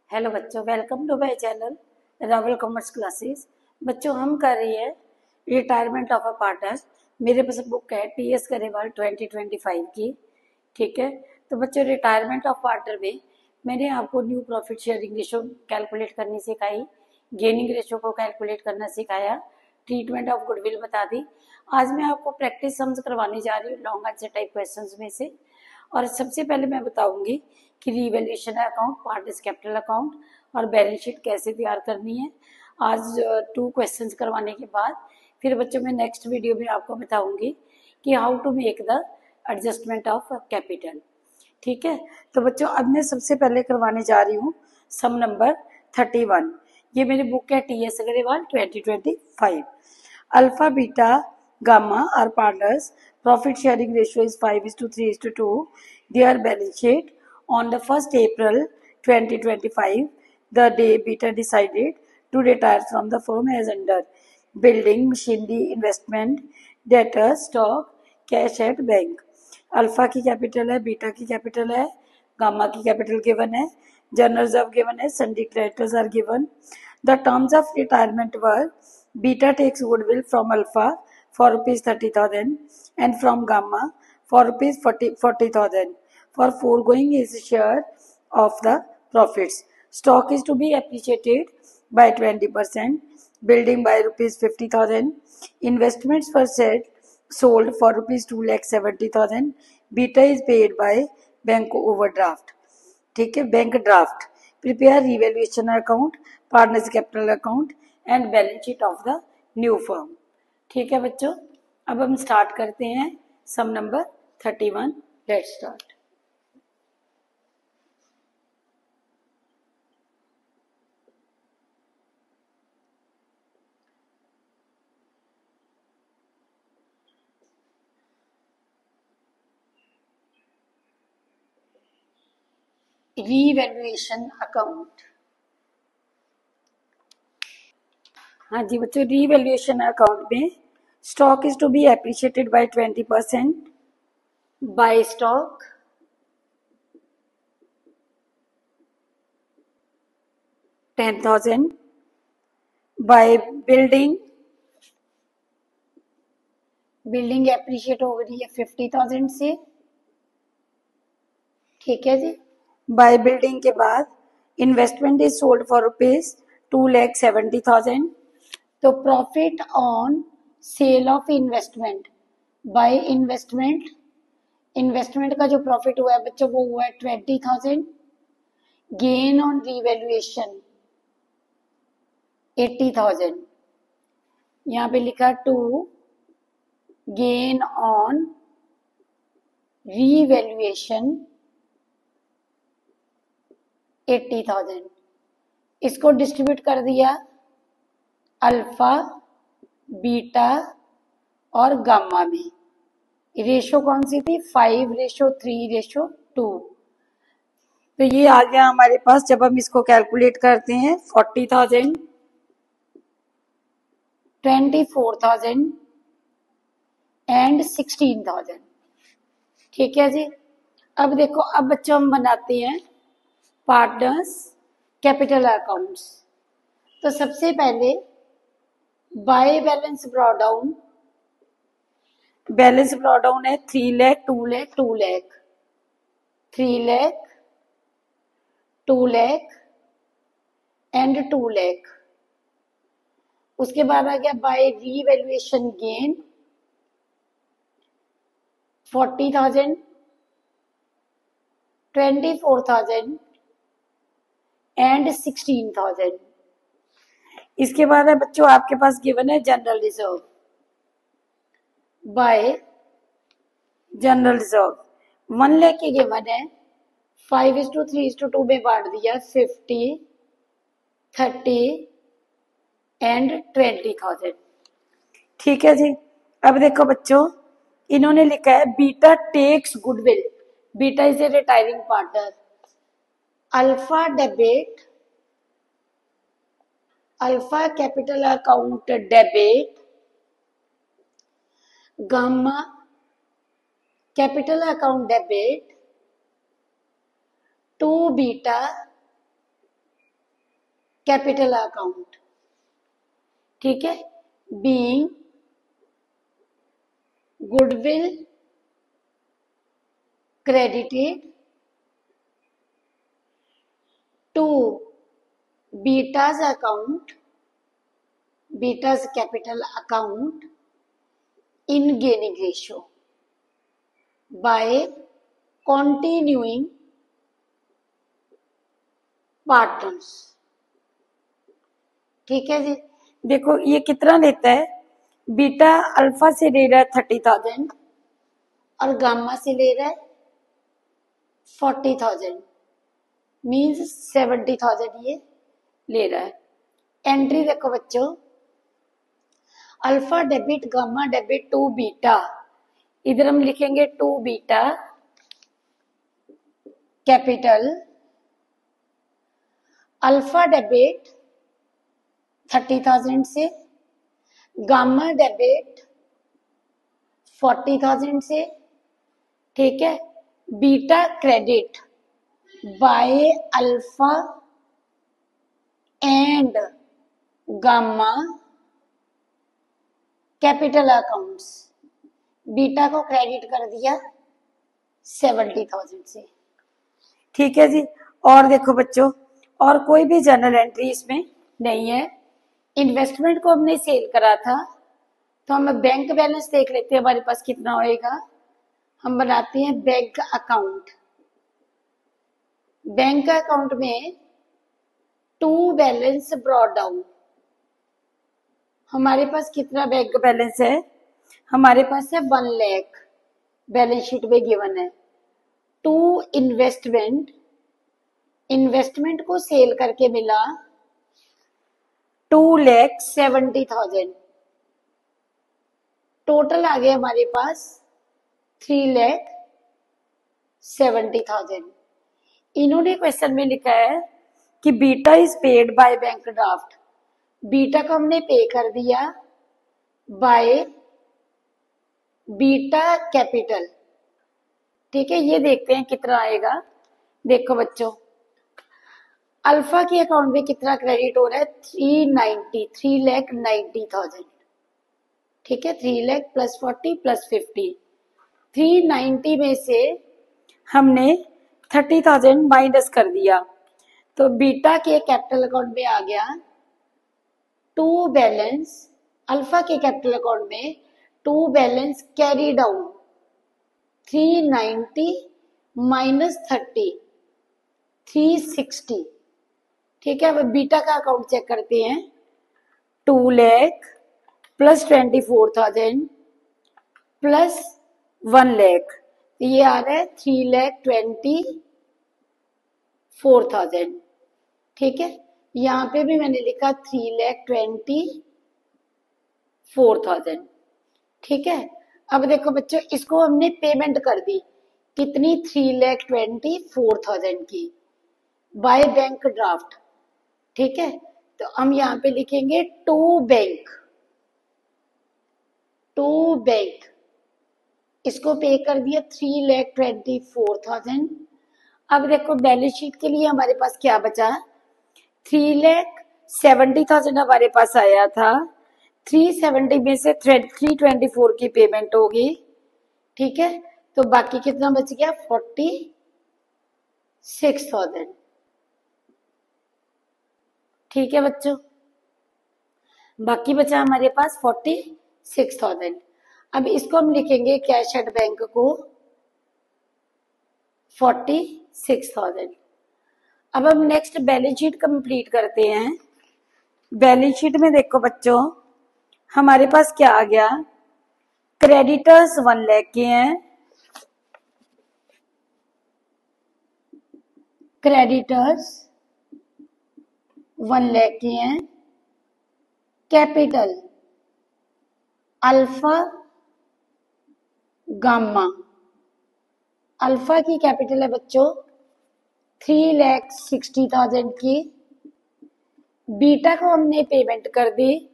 Hello बच्चों, welcome to my channel Rawal commerce classes. बच्चों, हम कर रही है रिटायरमेंट ऑफ अ पार्टनर। मेरे पास बुक है टीएस गरेवाल 2025 की। ठीक है, तो बच्चों रिटायरमेंट ऑफ पार्टनर में मैंने आपको new profit sharing ratio calculate करनी सिखाई, गेनिंग रेशो को कैलकुलेट करना सिखाया, ट्रीटमेंट ऑफ गुडविल बता दी। आज मैं आपको प्रैक्टिस सम्स करवाने जा रही हूँ लॉन्ग आंसर टाइप क्वेश्चंस में से। और सबसे पहले मैं बताऊंगी कि revaluation account, partners capital account और बैलेंस शीट कैसे तैयार करनी है। आज 2 क्वेश्चंस करवाने के बाद फिर बच्चों मैं नेक्स्ट वीडियो में आपको बताऊंगी कि how to make the adjustment of capital. ठीक है, तो बच्चों अब मैं सबसे पहले करवाने जा रही हूँ सम नंबर 31। ये मेरी बुक है TS Agrawal 2025। Alpha beta gamma are partners. Profit sharing ratio is 5:3:2. Their balance sheet on the 1st April 2025, the day Beta decided to retire from the firm as under: building, machinery, investment, debtors, stock, cash at bank. Alpha की capital है, beta की capital है, gamma की capital given है, general reserve given है, sundry creditors are given. The terms of retirement were: beta takes goodwill from alpha for rupees 30,000 and from gamma for rupees 40,000 for foregoing his share of the profits. Stock is to be appreciated by 20%, building by rupees 50,000. Investments were sold for rupees 2,70,000. Beta is paid by bank overdraft. ठीक है, bank draft. Prepare revaluation account, partners capital account and balance sheet of the new firm. ठीक है बच्चों, अब हम start करते हैं sum number 31. Let's start. Revaluation account. हाँ जी बच्चों, रीवैल्यूएशन अकाउंट में stock is to be appreciated by 20%, by stock 10,000, by building appreciate हो रही है 50,000 से. ठीक है जी. बाय बिल्डिंग के बाद investment is sold for rupees 2,70,000. तो profit on sale of investment by investment का जो प्रॉफिट हुआ है बच्चों वो हुआ है 20,000. Gain on revaluation 80,000. यहाँ पे लिखा टू गेन ऑन रीवैल्यूएशन 80,000. इसको डिस्ट्रीब्यूट कर दिया अल्फा, बीटा और गामा में. रेशो कौन सी थी? 5:3:2. तो ये आ गया हमारे पास. जब हम इसको कैलकुलेट करते हैं 40,000, 24,000 एंड 16,000. ठीक है जी. अब देखो, अब बच्चों हम बनाते हैं पार्टनर्स कैपिटल अकाउंट्स. तो सबसे पहले बाय बैलेंस ब्रॉडाउन है 3 लाख, 2 लाख, 2 लाख, 3 लाख, 2 लाख एंड 2 लाख. उसके बाद आ गया बाय रीवैल्यूएशन गेन 40,000, 24,000 एंड 16,000. इसके बाद है बच्चों आपके पास गिवन है general reserve. Bye general reserve 1 lakh की गिवन है, 5:3:2 में बांट दिया 50, 30 एंड 20,000. ठीक है जी. अब देखो बच्चों, इन्होंने लिखा है beta takes goodwill. Beta is a retiring partner. Alpha debit, alpha capital account debit, gamma capital account debit to beta capital account, ठीक है, being goodwill credited to Beta's account, Beta's capital account in gaining ratio by continuing partners। ठीक है जी, देखो ये कितना लेता है, beta alpha से ले रहा है 30,000 और गामा से ले रहा है 40,000, मीन्स 70,000 ये ले रहा है। एंट्री देखो बच्चों, alpha debit gamma debit to beta, इधर हम लिखेंगे to beta capital, alpha debit 30,000 से, गामा डेबिट 40,000 से, ठीक है, beta credit by alpha and gamma capital accounts, beta को क्रेडिट कर दिया 70,000 से। ठीक है जी, और देखो बच्चों, और कोई भी जर्नल एंट्री इसमें नहीं है। इन्वेस्टमेंट को हमने सेल करा था, तो हम बैंक बैलेंस देख लेते हैं हमारे पास कितना होएगा। हम बनाते हैं बैंक अकाउंट, बैंक अकाउंट में टू बैलेंस ब्रॉट डाउन, हमारे पास कितना बैंक बैलेंस है, हमारे पास है 1 लाख, बैलेंस शीट में गिवन है। टू इन्वेस्टमेंट, इन्वेस्टमेंट को सेल करके मिला 2,70,000, टोटल आ गया हमारे पास 3,70,000। इन्होंने क्वेश्चन में लिखा है कि beta is paid by bank draft, beta को हमने पे कर दिया बाय बीटा कैपिटल। ठीक है, ये देखते हैं कितना आएगा। देखो बच्चों, अल्फा के अकाउंट में कितना क्रेडिट हो रहा है, 3,90,000। ठीक है, 3 लाख प्लस 40 प्लस 50, 390 में से हमने 30,000 माइनस कर दिया, तो बीटा के कैपिटल अकाउंट में आ गया टू बैलेंस, अल्फा के कैपिटल अकाउंट में to balance carry down 390 minus 30 360। ठीक है, अब बीटा का अकाउंट चेक करते हैं। 2 लाख प्लस 24,000 प्लस 1 लाख, ये आ रहा है 3,24,000। ठीक है, यहाँ पे भी मैंने लिखा 3,24,000। ठीक है, अब देखो बच्चों, इसको हमने पेमेंट कर दी कितनी, 3,24,000 की बाय बैंक ड्राफ्ट। ठीक है, तो हम यहाँ पे लिखेंगे टू बैंक, टू बैंक, इसको पे कर दिया 3,24,000। अब देखो बैलेंस शीट के लिए हमारे पास क्या बचा, 3,70,000 हमारे पास आया था, 370 में से 324 की पेमेंट होगी। ठीक है, तो बाकी कितना बच गया, 46,000। ठीक है बच्चों, बाकी बचा हमारे पास 46,000। अब इसको हम लिखेंगे कैश एट बैंक को 46,000। अब हम नेक्स्ट बैलेंस शीट कंप्लीट करते हैं। बैलेंस शीट में देखो बच्चों, हमारे पास क्या आ गया, क्रेडिटर्स 1 लाख के हैं, क्रेडिटर्स 1 लाख के हैं, कैपिटल अल्फा गामा, अल्फा की कैपिटल है बच्चों 3,60,000 की, बीटा को हमने पेमेंट कर दी।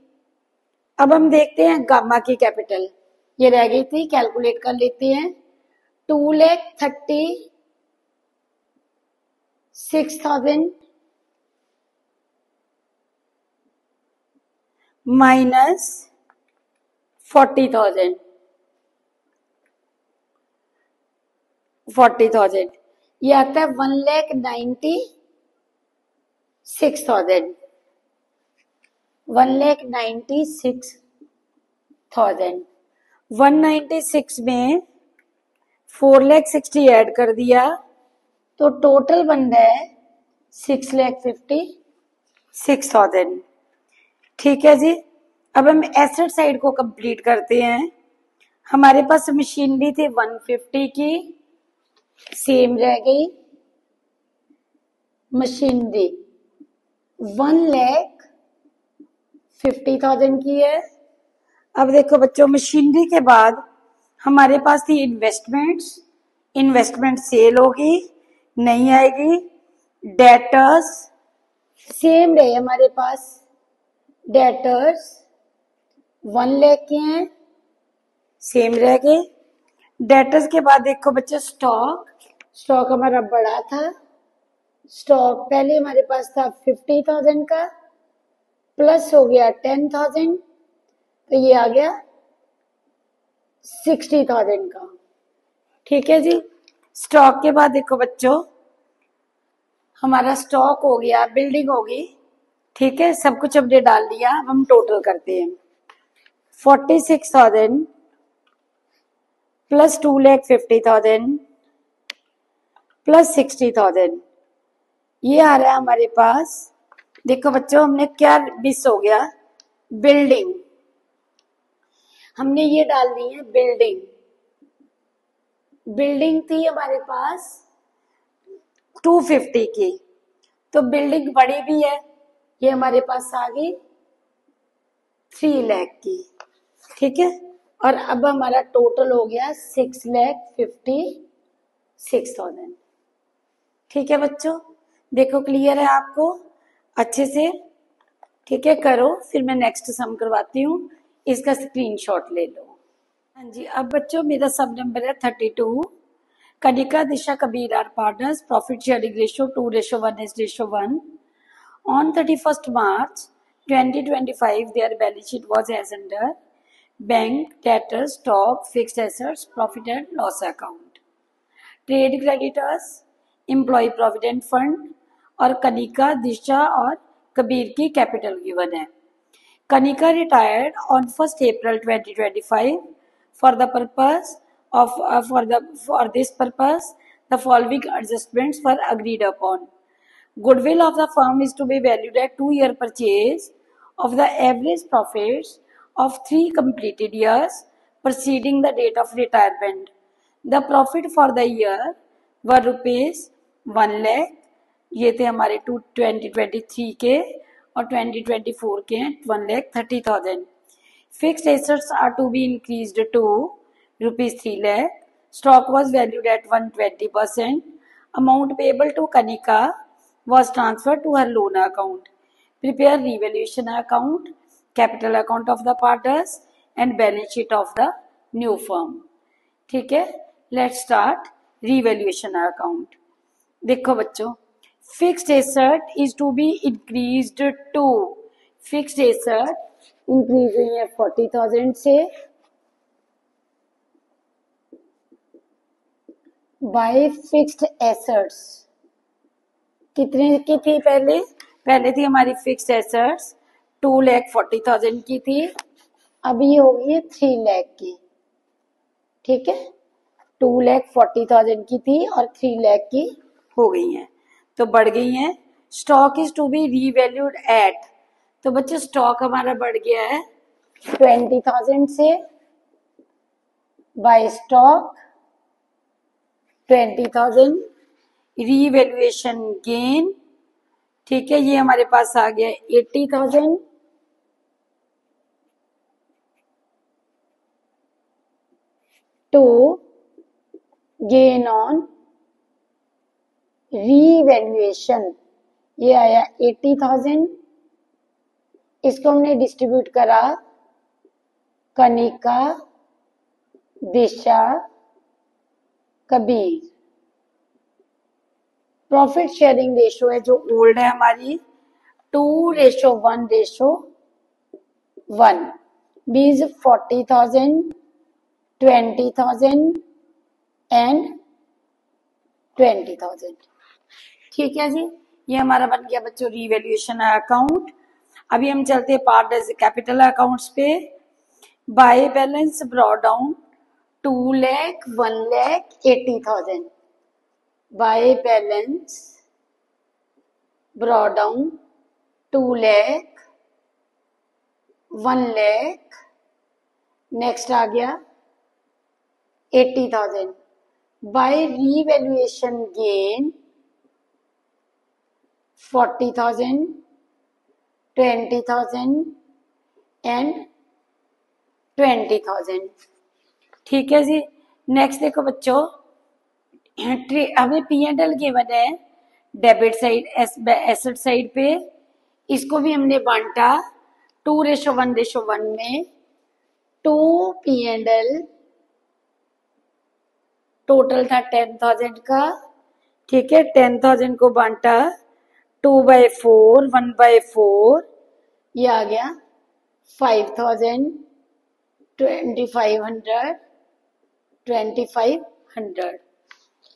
अब हम देखते हैं गामा की कैपिटल, ये रह गई थी, कैलकुलेट कर लेते हैं। 2,36,000 माइनस 40,000, 40,000 ये आता है 1,96,000, 1,96,000। 196 में 4,60,000 ऐड कर दिया तो टोटल बन रहा है 6,56,000। ठीक है जी। अब हम एसेट साइड को कंप्लीट करते हैं। हमारे पास मशीनरी थी 150 की, सेम रह गई। मशीनरी 1,50,000 की है। अब देखो बच्चों, मशीनरी के बाद हमारे पास थी इन्वेस्टमेंट्स, इन्वेस्टमेंट सेल होगी, नहीं आएगी। डेटर्स सेम रहे हमारे पास, डेटर्स 1 लाख के हैं, सेम रह गए। डेटर्स के बाद देखो बच्चों स्टॉक, स्टॉक हमारा बड़ा था। स्टॉक पहले हमारे पास था 50,000 का, प्लस हो गया 10,000, तो ये आ गया 60,000 का। ठीक है जी। स्टॉक के बाद देखो बच्चों हमारा स्टॉक हो गया, बिल्डिंग होगी। ठीक है, सब कुछ हमने डाल दिया। अब हम टोटल करते हैं। 46,000 प्लस 2,50,000 प्लस 60,000, ये आ रहा है हमारे पास। देखो बच्चों हमने क्या मिस हो गया, बिल्डिंग, हमने ये डाल दी है बिल्डिंग। बिल्डिंग थी हमारे पास 250 की, तो बिल्डिंग बड़ी भी है, ये हमारे पास आ गई 3 लाख की। ठीक है, और अब हमारा टोटल हो गया 6,56,000। ठीक है बच्चों, देखो क्लियर है आपको अच्छे से। ठीक है, करो, फिर मैं नेक्स्ट सम करवाती हूँ, इसका स्क्रीनशॉट ले लो। हाँ जी, अब बच्चों मेरा सब नंबर है 32। Kanika, Disha, Kabir are partners, profit sharing ratio 2:1:1। On 31st March 2025, their balance sheet was as under: bank, debtors, stock, fixed assets, profit and loss account, trade creditors, employee provident fund, और कनिका, दिशा और कबीर की कैपिटल गिवन है। Kanika retired on 1st April 2025 for the purpose of for this purpose the following adjustments were agreed upon. Goodwill of the firm is to be valued at 2-year purchase of the average profits of 3 completed years preceding the date of retirement. The profit for the year were rupees 1 lakh, ये थे हमारे 2023 के, और 2024 के 1,30,000. Fixed assets are to be increased to rupees 3 lakh. Stock was valued at 120%. Amount payable to Kanika was transferred to her loan account. Prepare revaluation account, capital account of the partners and balance sheet of the new firm. ठीक है, let's start revaluation account. देखो बच्चों, fixed asset is to be increased to, fixed asset increase हुई है 40,000 से bye fixed assets. कितने की थी पहले? पहले थी हमारी फिक्स्ड एसेट्स 2,40,000 की थी, अब ये हो गई है 3 लाख की। ठीक है, 2,40,000 की थी और 3 लाख की हो गई है, तो बढ़ गई है। Stock is to be revalued at, तो बच्चों स्टॉक हमारा बढ़ गया है 20,000 से बाय स्टॉक 20,000, रीवैल्यूएशन गेन। ठीक है, ये हमारे पास आ गया 80,000 टू गेन ऑन रीवैल्यूएशन, ये आया 80,000। इसको हमने डिस्ट्रीब्यूट करा Kanika, Disha, Kabir. Profit sharing ratio है जो ओल्ड है हमारी 2:1 रेशो, 1 means 40,000, 20,000 एंड 20,000। ठीक है जी, ये हमारा बन गया बच्चों रीवैल्यूएशन अकाउंट। अभी हम चलते हैं पार्ट एज कैपिटल अकाउंट्स पे। By balance brought down 2 lakh 1,80,000। By balance brought down 2 lakh 1 lakh, next आ गया 80,000। By revaluation gain 40,000, 20,000 and 20,000। ठीक है जी, नेक्स्ट देखो बच्चों, हमें P&L गिवन है डेबिट साइड एसेट साइड पे, इसको भी हमने बांटा 2:1:1 में। 2 P&L टोटल था 10,000 का। ठीक है, 10,000 को बांटा 2/4, 1/4, ये आ गया 5,000, 2,500, 2,500।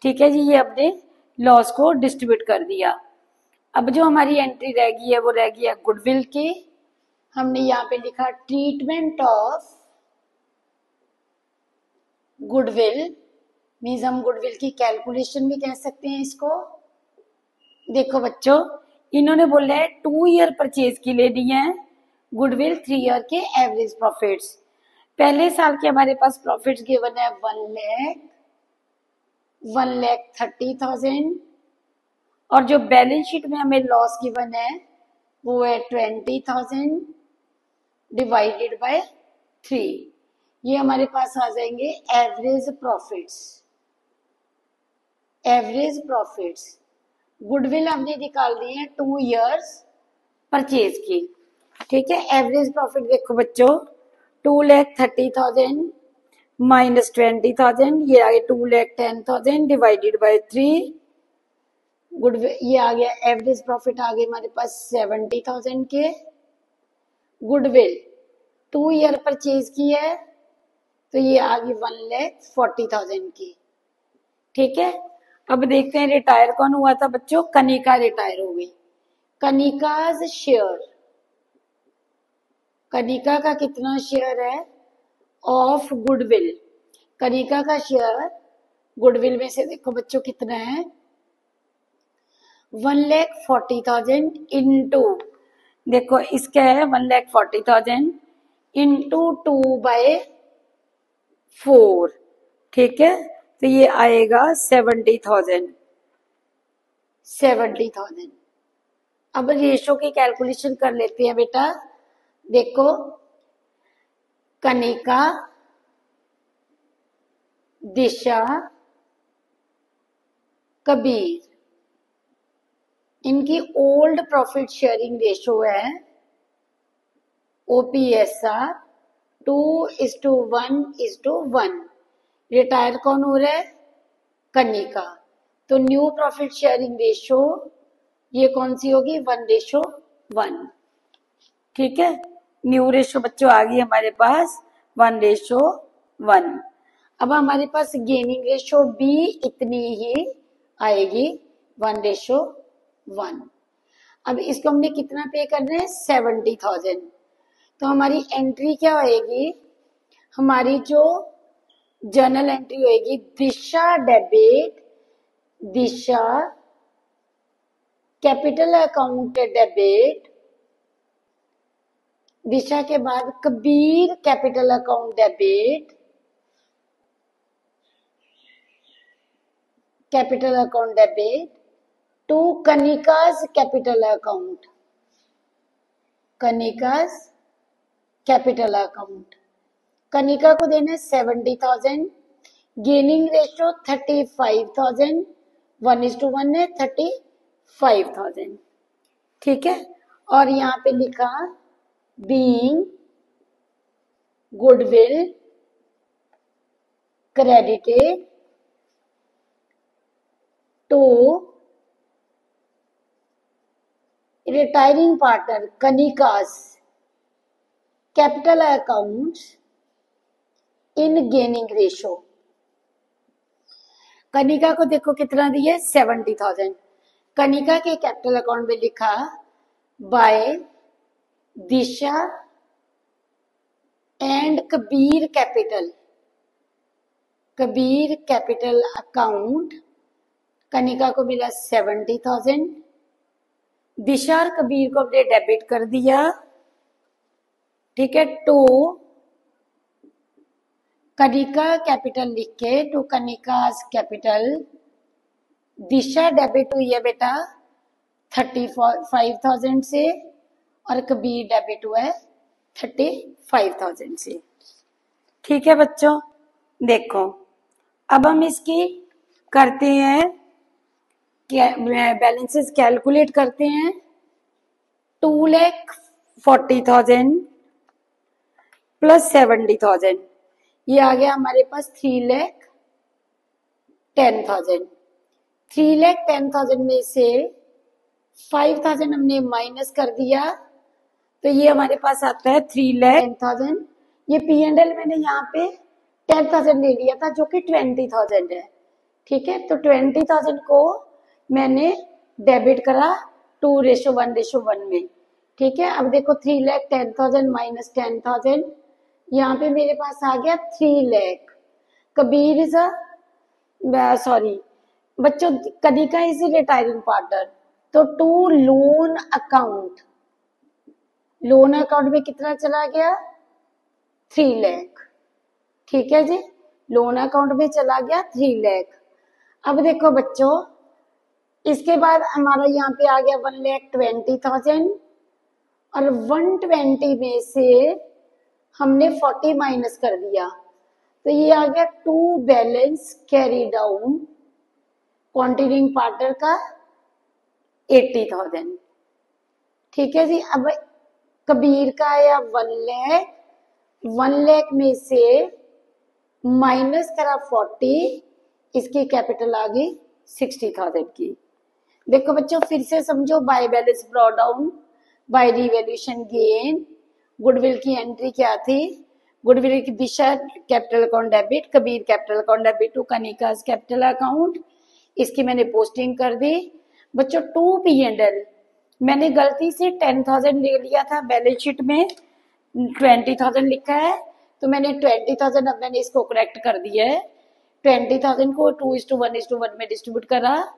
ठीक है जी, ये अपने लॉस को डिस्ट्रीब्यूट कर दिया। अब जो हमारी एंट्री रह गई है वो रह गई है गुडविल की। हमने यहाँ पे लिखा ट्रीटमेंट ऑफ गुडविल, मीन्स हम गुडविल की कैलकुलेशन भी कह सकते हैं इसको। देखो बच्चों, इन्होंने बोला है 2 ईयर परचेज के लिए दिए हैं गुडविल, 3 ईयर के एवरेज प्रॉफिट्स। पहले साल के हमारे पास प्रॉफिट्स गिवन है 1,30,000, और जो बैलेंस शीट में हमें लॉस गिवन है वो है 20,000 डिवाइडेड बाय 3। ये हमारे पास आ जाएंगे average profits. Average profits goodwill हमने निकाल दी है 2 इयर्स परचेज की। ठीक है, एवरेज प्रॉफिट देखो बच्चों, 2,30,000 माइनस 20,000, ये आ गया 2,10,000 डिवाइडेड बाय 3। गुडविल ये आ गया, एवरेज प्रॉफिट आ गए हमारे पास 70,000 के। गुडविल 2 ईयर परचेज की है तो ये आ गई 1,40,000 की। ठीक है, अब देखते हैं रिटायर कौन हुआ था बच्चों। कनिका रिटायर हो गई। कनिकाज शेयर, कनिका का कितना शेयर है ऑफ गुडविल। कनिका का शेयर गुडविल में से देखो बच्चों कितना है, 1,40,000 इंटू, देखो इसका है 1,40,000 इंटू 2/4। ठीक है, तो ये आएगा 70,000। 70,000। अब रेशो की कैलकुलेशन कर लेते हैं बेटा। देखो, कनिका, दिशा, कबीर, इनकी ओल्ड प्रॉफिट शेयरिंग रेशो है OPSR 2:1:1। रिटायर कौन हो रहा है, कनिका, तो न्यू प्रॉफिट शेयरिंग रेशो ये कौन सी होगी, 1:1। ठीक है, न्यू रेशो बच्चों आ गई हमारे पास 1:1। अब हमारे पास गेनिंग रेशो भी इतनी ही आएगी 1:1। अब इसको हमने कितना पे करना है, 70,000। तो हमारी एंट्री क्या होएगी, हमारी जो जर्नल एंट्री होएगी, Disha debit, Disha capital account debit, Disha के बाद Kabir capital account debit, capital account debit to Kanika's capital account, Kanika's capital account. Kanika को देना है 70,000, गेनिंग रेशो 35,000, 1:1 है 35,000। ठीक है, और यहाँ पे लिखा being goodwill credited to retiring partner Kanika's capital accounts in gaining ratio. Kanika को देखो कितना दिया, 70,000। कनिका के कैपिटल अकाउंट में लिखा by Disha and Kabir capital account. Kanika को मिला 70,000। दिशा और कबीर को हमने डेबिट कर दिया, ठीक है, टू कनिका कैपिटल लिख के, to Kanika's capital. Disha debit हुई है बेटा 35,000 से और कबीर डेबिट हुआ है 35,000 से। ठीक है बच्चों, देखो अब हम इसकी करते हैं बैलेंसेस कैलकुलेट करते हैं। 2,40,000 प्लस 70,000, ये आ गया हमारे पास 3,10,000। 3,10,000 में से 5,000 हमने माइनस कर दिया, तो ये हमारे पास आता है 3,10,000। ये P&L मैंने यहाँ पे 10,000 ले लिया था जो कि 20,000 है, ठीक है। तो 20,000 को मैंने डेबिट करा 2:1:1 में, ठीक है। अब देखो 3,10,000 माइनस 10,000, यहाँ पे मेरे पास आ गया 3 लाख। कबीर इज सॉरी बच्चों, कनिका इज रिटायरिंग पार्टनर, तो टू लोन अकाउंट में कितना चला गया, 3 लाख, ठीक है जी। लोन अकाउंट में चला गया 3 लाख। अब देखो बच्चों, इसके बाद हमारा यहाँ पे आ गया 1,20,000 और 120 में से हमने 40 माइनस कर दिया, तो ये आ गया to balance carry down continuing partner का 80,000, ठीक है जी। अब कबीर का आया 1 लाख, 1 लाख में से माइनस करा 40, इसकी कैपिटल आ गई 60,000 की। देखो बच्चों फिर से समझो, by balance brought down, by revaluation gain. Goodwill की एंट्री क्या थी, गुडविल की Disha capital account debit, Kabir capital account debit to Kanika capital account, इसकी मैंने पोस्टिंग कर दी। बच्चों 2 P&L मैंने गलती से 10,000 ले लिया था, बैलेंस शीट में 20,000 लिखा है, तो मैंने 20,000, अब मैंने इसको करेक्ट कर दिया है। 20,000 को 2:1:1 में डिस्ट्रीब्यूट करा,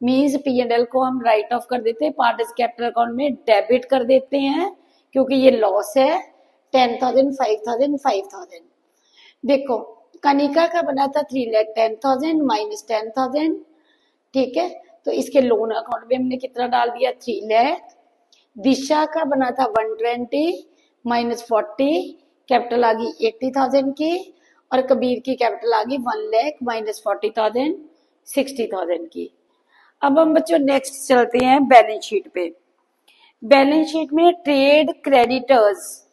मीन्स P&L को हम राइट ऑफ कर देते हैं, पार्टनर्स कैपिटल अकाउंट में डेबिट कर देते हैं क्योंकि ये लॉस है। 10,000 5,000 5,000। देखो कनिका का बना था 3,10,000 माइनस 10,000, ठीक है, तो इसके लोन अकाउंट में हमने कितना डाल दिया, 3 लाख। दिशा का बना था 120 माइनस 40, कैपिटल आ गई 80,000 की, और कबीर की कैपिटल आ गई 1 लाख माइनस 40,000 60,000 की। अब हम बच्चों नेक्स्ट चलते हैं बैलेंस शीट पे। बैलेंस शीट में ट्रेड क्रेडिटर्स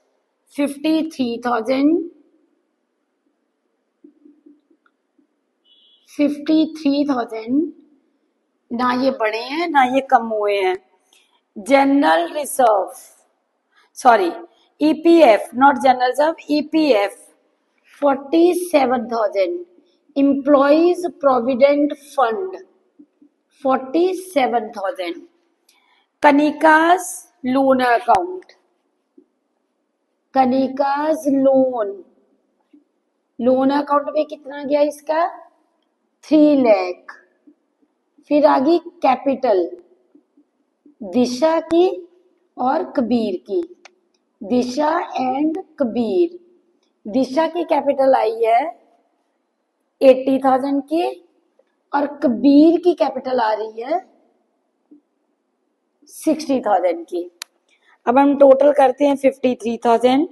53,000 ना ये बढ़े हैं ना ये कम हुए हैं। General reserve sorry EPF, not general reserve, EPF 47,000। Employees provident fund 47,000। Kanika's loan account, Kanika's loan account में कितना गया इसका, 3 लाख। फिर आ गई कैपिटल दिशा की और कबीर की, दिशा एंड कबीर। दिशा की कैपिटल आई है 80,000 की और कबीर की कैपिटल आ रही है 60,000 की। अब हम टोटल करते हैं 53,000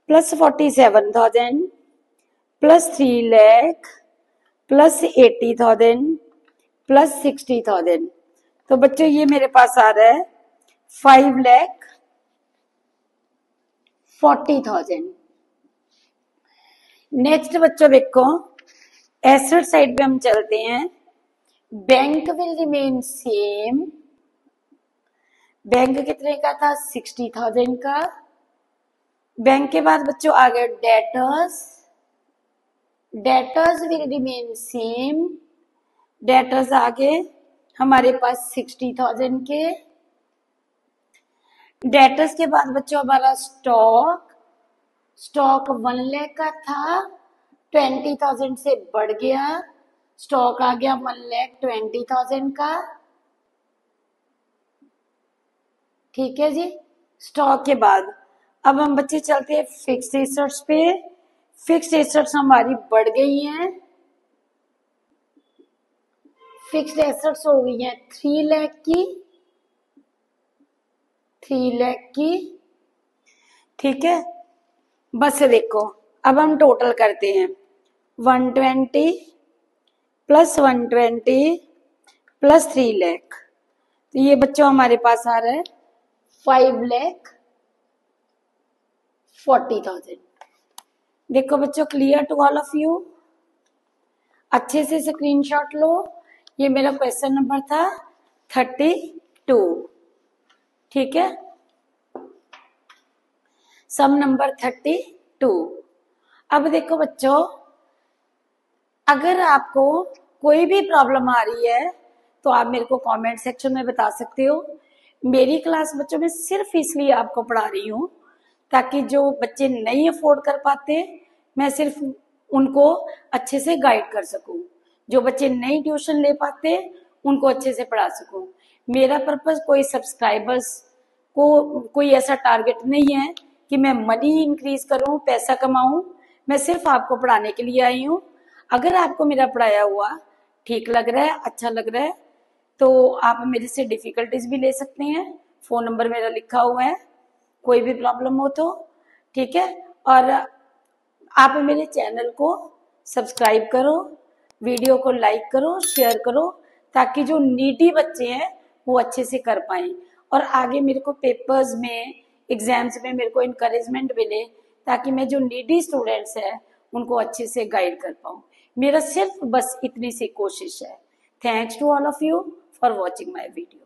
plus 47,000 plus 3 lakh plus 80,000 plus 60,000, तो बच्चों ये मेरे पास आ रहा है 5,40,000। नेक्स्ट बच्चों देखो एसेट साइड पे हम चलते हैं। Bank will remain same, bank कितने का था, 60,000 का। बैंक के बाद बच्चों आ गए debtors. Debtors will remain same. Debtors आ गए हमारे पास 60,000 के। डेटर्स के बाद बच्चों हमारा स्टॉक। स्टॉक 1 लाख का था, 20,000 से बढ़ गया, स्टॉक आ गया 1,20,000 का। ठीक है जी। स्टॉक के बाद अब हम बच्चे चलते हैं फिक्स्ड एसेट्स पे। फिक्स्ड एसेट्स हमारी बढ़ गई हैं। फिक्स्ड एसेट्स हो गई हैं 3 लाख की, 3 लाख की। ठीक है, बस देखो अब हम टोटल करते हैं 120 प्लस 120 प्लस 3 लाख, तो ये बच्चों हमारे पास आ रहा है 5,40,000। देखो बच्चों, clear to all of you? अच्छे से स्क्रीनशॉट लो। ये मेरा क्वेश्चन नंबर था 32। ठीक है, सम नंबर 32। अब देखो बच्चों, अगर आपको कोई भी प्रॉब्लम आ रही है तो आप मेरे को कमेंट सेक्शन में बता सकते हो। मेरी क्लास बच्चों में सिर्फ इसलिए आपको पढ़ा रही हूँ ताकि जो बच्चे नहीं अफोर्ड कर पाते, मैं सिर्फ उनको अच्छे से गाइड कर सकूं। जो बच्चे नहीं ट्यूशन ले पाते उनको अच्छे से पढ़ा सकूं। मेरा पर्पस कोई सब्सक्राइबर्स को कोई ऐसा टारगेट नहीं है कि मैं मनी इंक्रीज करूं, पैसा कमाऊं। मैं सिर्फ आपको पढ़ाने के लिए आई हूं। अगर आपको मेरा पढ़ाया हुआ ठीक लग रहा है, अच्छा लग रहा है, तो आप मेरे से डिफिकल्टीज भी ले सकते हैं। फोन नंबर मेरा लिखा हुआ है, कोई भी प्रॉब्लम हो तो। ठीक है, और आप मेरे चैनल को सब्सक्राइब करो, वीडियो को लाइक करो, शेयर करो, ताकि जो नीडी बच्चे हैं वो अच्छे से कर पाएं और आगे मेरे को पेपर्स में, एग्जाम्स में मेरे को इनकरेजमेंट मिले, ताकि मैं जो नीडी स्टूडेंट्स हैं उनको अच्छे से गाइड कर पाऊँ। मेरा सिर्फ बस इतनी सी कोशिश है। Thanks to all of you for watching my video.